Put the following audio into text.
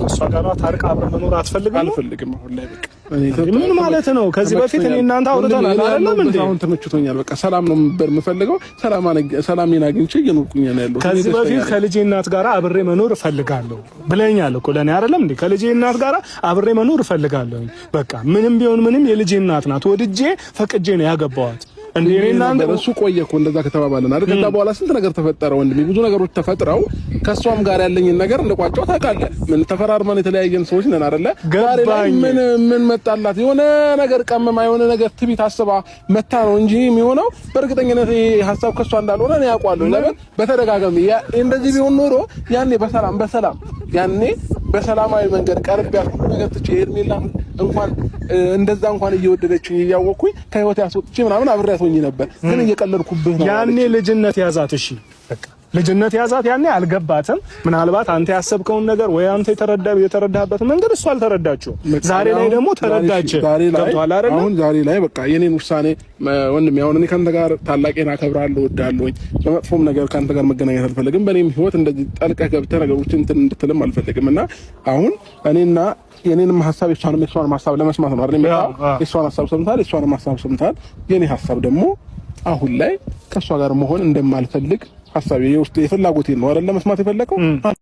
እሷ ጋር ታርቃ አብረን መኖር አልፈልግም። አሁን ላይ በቃ ምን ማለት ነው? ከዚህ በፊት እኔ እናንተ አውርተናል አይደለም እንዴ? አሁን ተመችቶኛል። በቃ ሰላም ነው የምፈልገው። ሰላሜን አግኝቼ እየኖርኩኝ ነው ያለው። ከዚህ በፊት ከልጄ እናት ጋር አብሬ መኖር እፈልጋለሁ ብለኛል እኮ ለኔ አይደለም እንዴ? ከልጄ እናት ጋር አብሬ መኖር እፈልጋለሁ። በቃ ምንም ቢሆን ምንም የልጄ እናት ናት። ወድጄ ፈቅጄ ነው ያገባዋት። እንዴ እናንተ እሱ ቆየ እኮ እንደዛ ከተባባለን አይደል? ከዛ በኋላ ስንት ነገር ተፈጠረ ወንድሜ፣ ብዙ ነገሮች ተፈጥረው ከሷም ጋር ያለኝን ነገር እንደቋጨው ታውቃለህ። ምን ተፈራርመን የተለያየን ሰዎች ነን አይደለ? ዛሬ ላይ ምን መጣላት? የሆነ ነገር ቀመማ፣ የሆነ ነገር ትቢት አስባ መታ ነው እንጂ የሚሆነው በእርግጠኝነት ይሄ ሐሳብ ከሷ እንዳልሆነ ነው ያውቃለሁ። ለምን በተደጋጋሚ እንደዚህ ቢሆን ኖሮ ያኔ በሰላም ያኔ በሰላማዊ መንገድ ቀርብ ያልኩት ነገር ትቼ ሄርሜላ እንኳን እንደዛ እንኳን እየወደደችኝ እያወቅኩኝ ከህይወት ያስወጥቼ ምናምን አብሬያት ሆኜ ነበር። ግን እየቀለድኩብህ ነው። ያኔ ልጅነት ያዛት። እሺ በቃ ልጅነት ያዛት። ያኔ አልገባትም። ምናልባት አንተ ያሰብከውን ነገር ወይ አንተ የተረዳህበት መንገድ እሷ አልተረዳችውም። ዛሬ ላይ ደግሞ ተረዳች። ገብቶሃል አይደል? አሁን ዛሬ ላይ በቃ የኔን ውሳኔ ወንድሜ፣ አሁን እኔ ካንተ ጋር ታላቄን አከብራለሁ፣ እወዳለሁኝ። በመጥፎም ነገር ካንተ ጋር መገናኘት አልፈልግም። በእኔም ህይወት እንደዚህ ጠልቀህ ገብተህ ነገሮችን እንትን እንድትልም አልፈልግም። እና አሁን እኔና የኔንም ሐሳብ የሷንም ሐሳብ ለመስማት ነው አይደል? የሷን ሐሳብ ሰምታል፣ የሷንም ሐሳብ ሰምታል። የኔ ሐሳብ ደግሞ አሁን ላይ ከሷ ጋር መሆን እንደማልፈልግ ሐሳቤ የውስጥ የፍላጎቴ ነው አይደል? ለመስማት የፈለከው